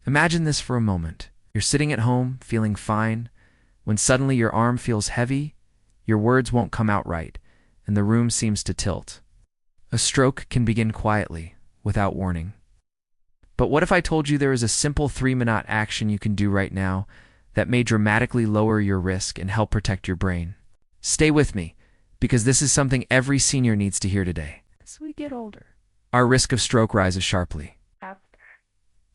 Imagine this for a moment. You're sitting at home, feeling fine, when suddenly your arm feels heavy, your words won't come out right, and the room seems to tilt. A stroke can begin quietly, without warning. But what if I told you there is a simple 3-minute action you can do right now that may dramatically lower your risk and help protect your brain? Stay with me, because this is something every senior needs to hear today. As we get older. Our risk of stroke rises sharply.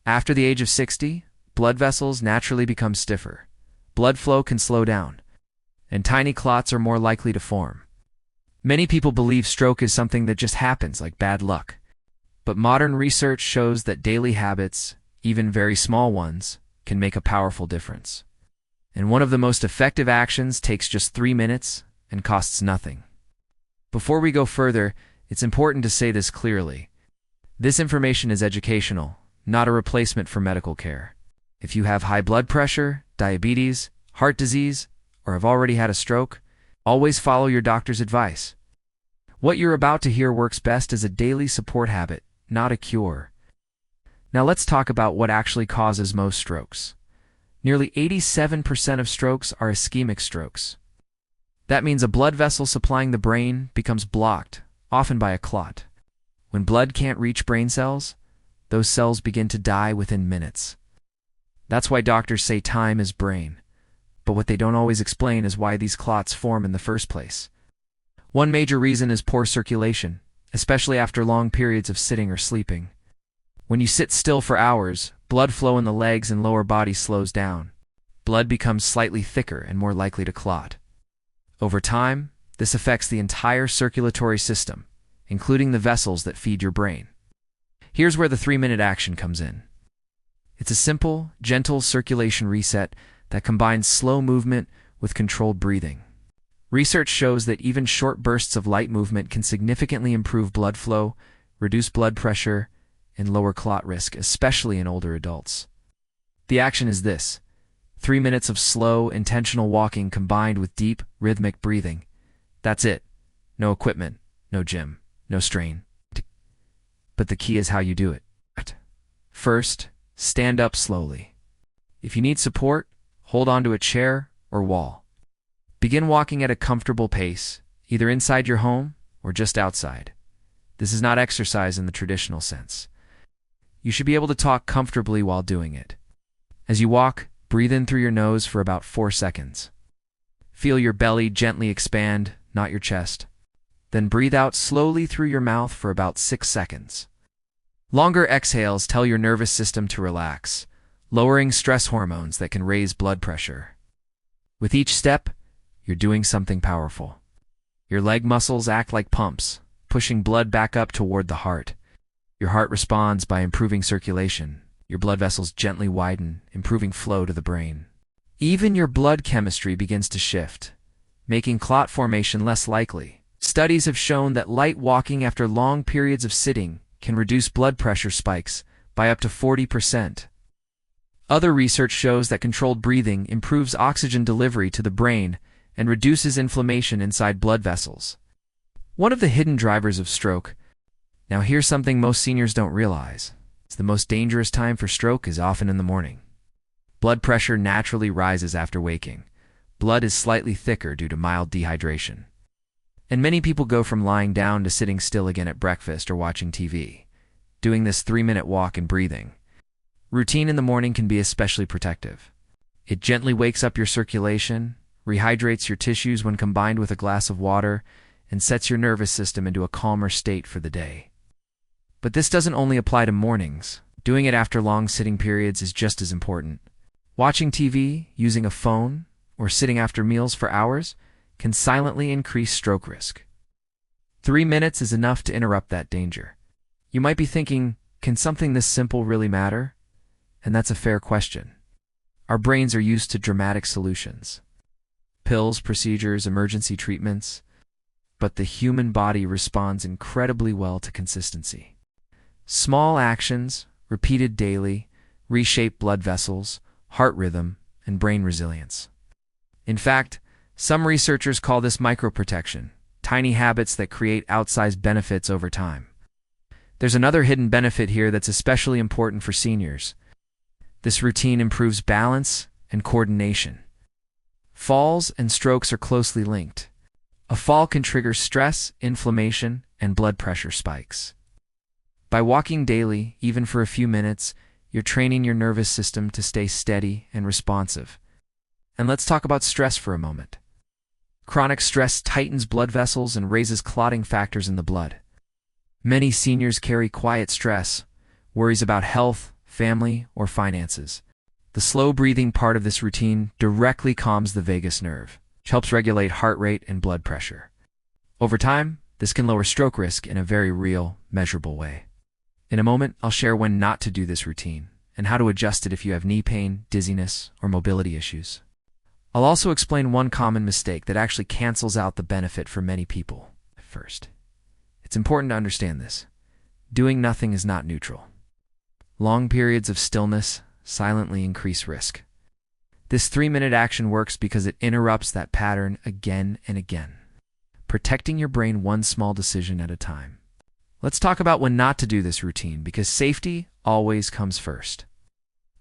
After the age of 60, blood vessels naturally become stiffer. Blood flow can slow down, and tiny clots are more likely to form. Many people believe stroke is something that just happens, like bad luck. But modern research shows that daily habits, even very small ones, can make a powerful difference. And one of the most effective actions takes just 3 minutes and costs nothing. Before we go further, it's important to say this clearly. This information is educational, not a replacement for medical care. If you have high blood pressure, diabetes, heart disease, or have already had a stroke, always follow your doctor's advice. What you're about to hear works best as a daily support habit, not a cure. Now let's talk about what actually causes most strokes. Nearly 87% of strokes are ischemic strokes. That means a blood vessel supplying the brain becomes blocked, often by a clot. When blood can't reach brain cells, those cells begin to die within minutes. That's why doctors say time is brain. But what they don't always explain is why these clots form in the first place. One major reason is poor circulation, especially after long periods of sitting or sleeping. When you sit still for hours, blood flow in the legs and lower body slows down. Blood becomes slightly thicker and more likely to clot. Over time, this affects the entire circulatory system, including the vessels that feed your brain. Here's where the 3-minute action comes in. It's a simple, gentle circulation reset that combines slow movement with controlled breathing. Research shows that even short bursts of light movement can significantly improve blood flow, reduce blood pressure, and lower clot risk, especially in older adults. The action is this: 3 minutes of slow, intentional walking combined with deep, rhythmic breathing. That's it. No equipment, no gym, no strain. But the key is how you do it. First, stand up slowly. If you need support, hold onto a chair or wall. Begin walking at a comfortable pace, either inside your home or just outside. This is not exercise in the traditional sense. You should be able to talk comfortably while doing it. As you walk, breathe in through your nose for about 4 seconds. Feel your belly gently expand, not your chest. Then breathe out slowly through your mouth for about 6 seconds. Longer exhales tell your nervous system to relax, lowering stress hormones that can raise blood pressure. With each step, you're doing something powerful. Your leg muscles act like pumps, pushing blood back up toward the heart. Your heart responds by improving circulation. Your blood vessels gently widen, improving flow to the brain. Even your blood chemistry begins to shift, making clot formation less likely. Studies have shown that light walking after long periods of sitting can reduce blood pressure spikes by up to 40%. Other research shows that controlled breathing improves oxygen delivery to the brain and reduces inflammation inside blood vessels. One of the hidden drivers of stroke. Now here's something most seniors don't realize. The most dangerous time for stroke is often in the morning. Blood pressure naturally rises after waking. Blood is slightly thicker due to mild dehydration. And many people go from lying down to sitting still again at breakfast or watching TV, doing this 3-minute walk and breathing. Routine in the morning can be especially protective. It gently wakes up your circulation, rehydrates your tissues when combined with a glass of water, and sets your nervous system into a calmer state for the day. But this doesn't only apply to mornings. Doing it after long sitting periods is just as important. Watching TV, using a phone, or sitting after meals for hours can silently increase stroke risk. 3 minutes is enough to interrupt that danger. You might be thinking, can something this simple really matter? And that's a fair question. Our brains are used to dramatic solutions. Pills, procedures, emergency treatments. But the human body responds incredibly well to consistency. Small actions, repeated daily, reshape blood vessels, heart rhythm, and brain resilience. In fact, some researchers call this microprotection, tiny habits that create outsized benefits over time. There's another hidden benefit here that's especially important for seniors. This routine improves balance and coordination. Falls and strokes are closely linked. A fall can trigger stress, inflammation, and blood pressure spikes. By walking daily, even for a few minutes, you're training your nervous system to stay steady and responsive. And let's talk about stress for a moment. Chronic stress tightens blood vessels and raises clotting factors in the blood. Many seniors carry quiet stress, worries about health, family, or finances. The slow breathing part of this routine directly calms the vagus nerve, which helps regulate heart rate and blood pressure. Over time, this can lower stroke risk in a very real, measurable way. In a moment, I'll share when not to do this routine and how to adjust it if you have knee pain, dizziness, or mobility issues. I'll also explain one common mistake that actually cancels out the benefit for many people. First, it's important to understand this. Doing nothing is not neutral. Long periods of stillness silently increase risk. This 3-minute action works because it interrupts that pattern again and again, protecting your brain one small decision at a time. Let's talk about when not to do this routine, because safety always comes first.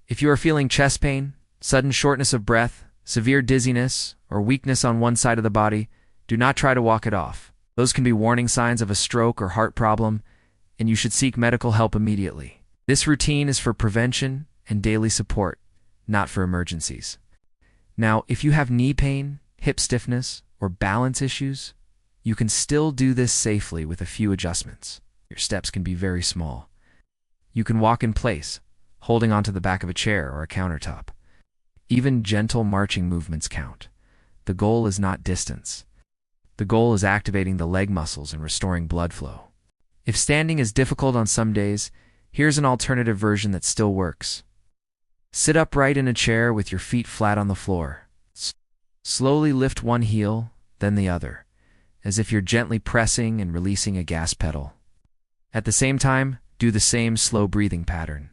If you are feeling chest pain, sudden shortness of breath, severe dizziness, or weakness on one side of the body, do not try to walk it off. Those can be warning signs of a stroke or heart problem, and you should seek medical help immediately. This routine is for prevention and daily support, not for emergencies. Now, if you have knee pain, hip stiffness, or balance issues, you can still do this safely with a few adjustments. Your steps can be very small. You can walk in place, holding onto the back of a chair or a countertop. Even gentle marching movements count. The goal is not distance. The goal is activating the leg muscles and restoring blood flow. If standing is difficult on some days, here's an alternative version that still works. Sit upright in a chair with your feet flat on the floor. Slowly lift one heel, then the other, as if you're gently pressing and releasing a gas pedal. At the same time, do the same slow breathing pattern.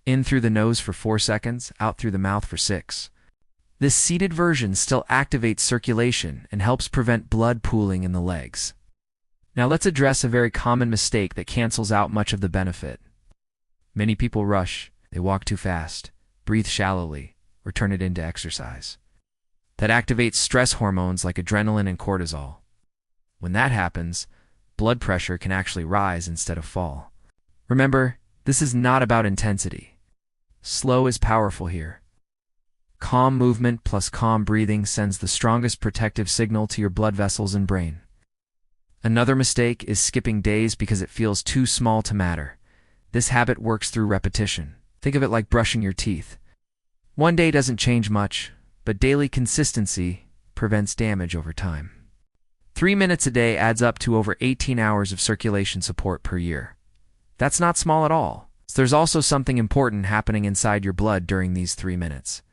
In through the nose for 4 seconds, out through the mouth for 6. This seated version still activates circulation and helps prevent blood pooling in the legs. Now let's address a very common mistake that cancels out much of the benefit. Many people rush, they walk too fast, breathe shallowly, or turn it into exercise. That activates stress hormones like adrenaline and cortisol. When that happens, blood pressure can actually rise instead of fall. Remember, this is not about intensity. Slow is powerful here. Calm movement plus calm breathing sends the strongest protective signal to your blood vessels and brain. Another mistake is skipping days because it feels too small to matter. This habit works through repetition. Think of it like brushing your teeth. One day doesn't change much, but daily consistency prevents damage over time. 3 minutes a day adds up to over 18 hours of circulation support per year. That's not small at all. There's also something important happening inside your blood during these 3 minutes.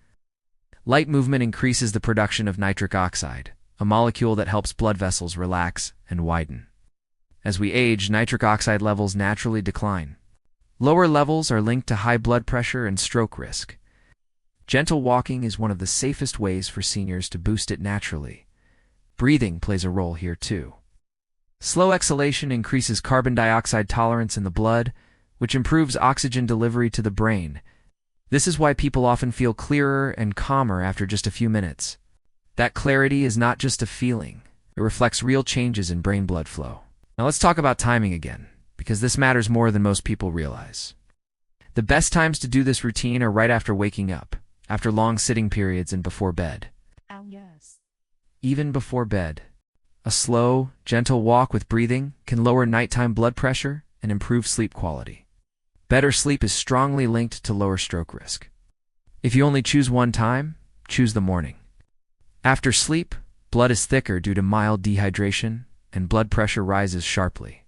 Light movement increases the production of nitric oxide, a molecule that helps blood vessels relax and widen. As we age, nitric oxide levels naturally decline. Lower levels are linked to high blood pressure and stroke risk. Gentle walking is one of the safest ways for seniors to boost it naturally. Breathing plays a role here too. Slow exhalation increases carbon dioxide tolerance in the blood, which improves oxygen delivery to the brain. This is why people often feel clearer and calmer after just a few minutes. That clarity is not just a feeling. It reflects real changes in brain blood flow. Now let's talk about timing again, because this matters more than most people realize. The best times to do this routine are right after waking up, after long sitting periods, and before bed. Even before bed. A slow, gentle walk with breathing can lower nighttime blood pressure and improve sleep quality. Better sleep is strongly linked to lower stroke risk. If you only choose one time, choose the morning. After sleep, blood is thicker due to mild dehydration, and blood pressure rises sharply.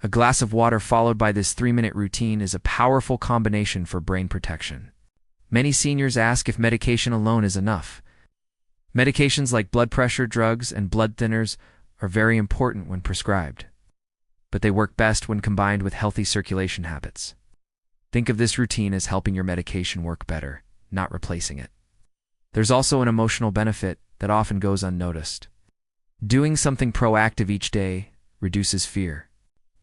A glass of water followed by this 3-minute routine is a powerful combination for brain protection. Many seniors ask if medication alone is enough. Medications like blood pressure drugs and blood thinners are very important when prescribed, but they work best when combined with healthy circulation habits. Think of this routine as helping your medication work better, not replacing it. There's also an emotional benefit that often goes unnoticed. Doing something proactive each day reduces fear.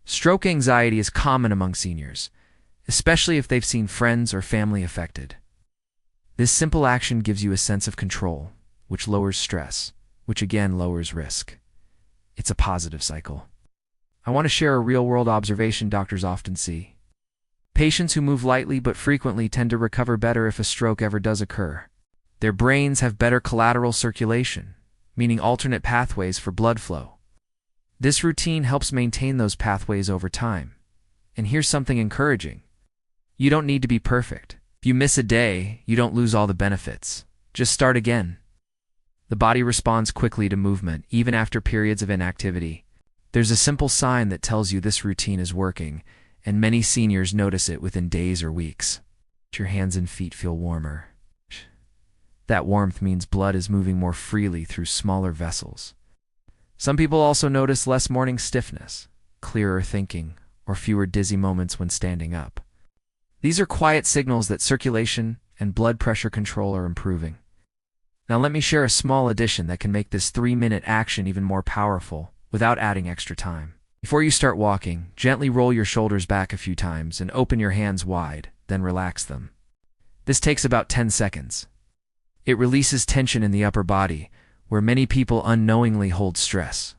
Stroke anxiety is common among seniors, especially if they've seen friends or family affected. This simple action gives you a sense of control, which lowers stress, which again lowers risk. It's a positive cycle. I want to share a real-world observation doctors often see. Patients who move lightly but frequently tend to recover better if a stroke ever does occur. Their brains have better collateral circulation, meaning alternate pathways for blood flow. This routine helps maintain those pathways over time. And here's something encouraging. You don't need to be perfect. If you miss a day, you don't lose all the benefits. Just start again. The body responds quickly to movement, even after periods of inactivity. There's a simple sign that tells you this routine is working, and many seniors notice it within days or weeks. Your hands and feet feel warmer. That warmth means blood is moving more freely through smaller vessels. Some people also notice less morning stiffness, clearer thinking, or fewer dizzy moments when standing up. These are quiet signals that circulation and blood pressure control are improving. Now let me share a small addition that can make this 3-minute action even more powerful without adding extra time. Before you start walking, gently roll your shoulders back a few times and open your hands wide, then relax them. This takes about 10 seconds. It releases tension in the upper body, where many people unknowingly hold stress.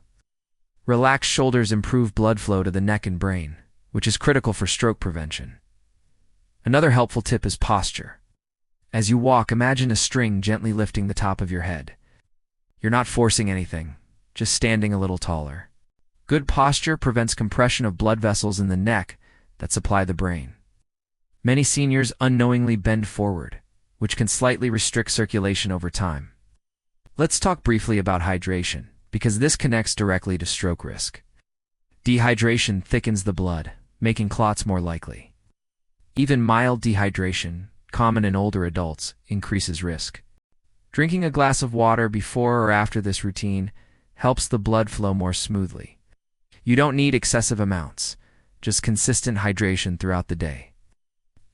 Relaxed shoulders improve blood flow to the neck and brain, which is critical for stroke prevention. Another helpful tip is posture. As you walk, imagine a string gently lifting the top of your head. You're not forcing anything, just standing a little taller. Good posture prevents compression of blood vessels in the neck that supply the brain. Many seniors unknowingly bend forward, which can slightly restrict circulation over time. Let's talk briefly about hydration, because this connects directly to stroke risk. Dehydration thickens the blood, making clots more likely. Even mild dehydration, common in older adults, increases risk. Drinking a glass of water before or after this routine helps the blood flow more smoothly. You don't need excessive amounts, just consistent hydration throughout the day.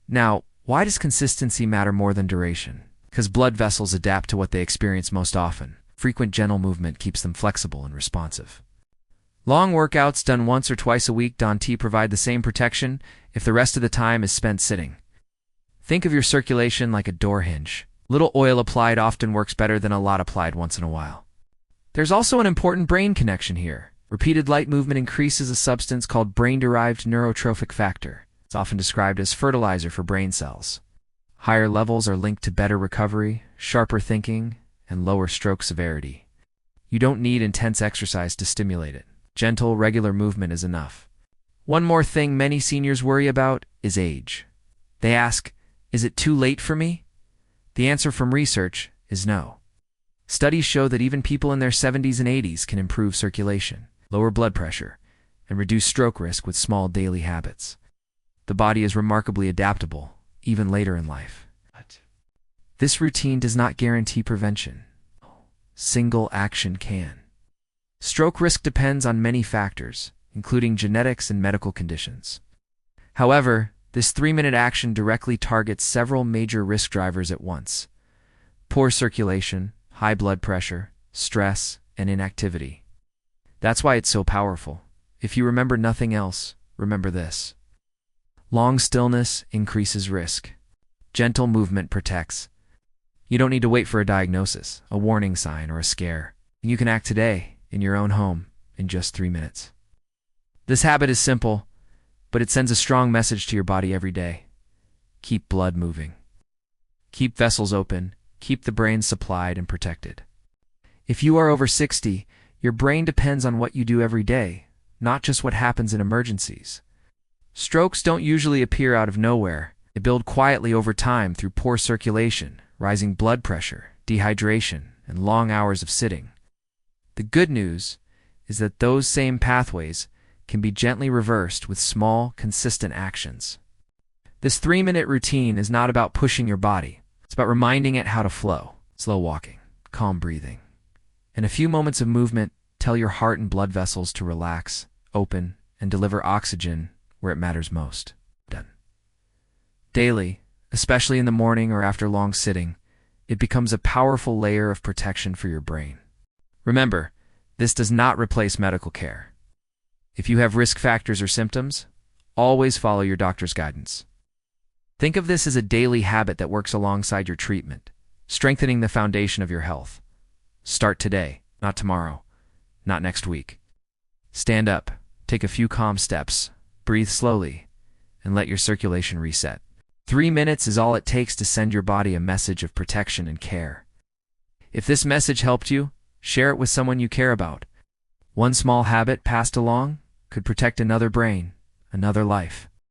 Now, why does consistency matter more than duration? Because blood vessels adapt to what they experience most often. Frequent gentle movement keeps them flexible and responsive. Long workouts done once or twice a week don't provide the same protection if the rest of the time is spent sitting. Think of your circulation like a door hinge. Little oil applied often works better than a lot applied once in a while. There's also an important brain connection here. Repeated light movement increases a substance called brain-derived neurotrophic factor. It's often described as fertilizer for brain cells. Higher levels are linked to better recovery, sharper thinking, and lower stroke severity. You don't need intense exercise to stimulate it. Gentle, regular movement is enough. One more thing many seniors worry about is age. They ask, is it too late for me? The answer from research is no. Studies show that even people in their 70s and 80s can improve circulation, lower blood pressure, and reduce stroke risk with small daily habits. The body is remarkably adaptable, even later in life. This routine does not guarantee prevention. Single action can. Stroke risk depends on many factors, including genetics and medical conditions. However, this 3-minute action directly targets several major risk drivers at once: poor circulation, high blood pressure, stress, and inactivity. That's why it's so powerful. If you remember nothing else, remember this. Long stillness increases risk. Gentle movement protects. You don't need to wait for a diagnosis, a warning sign, or a scare. You can act today, in your own home, in just 3 minutes. This habit is simple, but it sends a strong message to your body every day. Keep blood moving. Keep vessels open. Keep the brain supplied and protected. If you are over 60, your brain depends on what you do every day, not just what happens in emergencies. Strokes don't usually appear out of nowhere. They build quietly over time through poor circulation, rising blood pressure, dehydration, and long hours of sitting. The good news is that those same pathways can be gently reversed with small, consistent actions. This 3-minute routine is not about pushing your body. It's about reminding it how to flow. Slow walking, calm breathing, and a few moments of movement tell your heart and blood vessels to relax, open, and deliver oxygen where it matters most. Done. Daily, especially in the morning or after long sitting, it becomes a powerful layer of protection for your brain. Remember, this does not replace medical care. If you have risk factors or symptoms, always follow your doctor's guidance. Think of this as a daily habit that works alongside your treatment, strengthening the foundation of your health. Start today, not tomorrow, not next week. Stand up, take a few calm steps, breathe slowly, and let your circulation reset. 3 minutes is all it takes to send your body a message of protection and care. If this message helped you, share it with someone you care about. One small habit passed along could protect another brain, another life.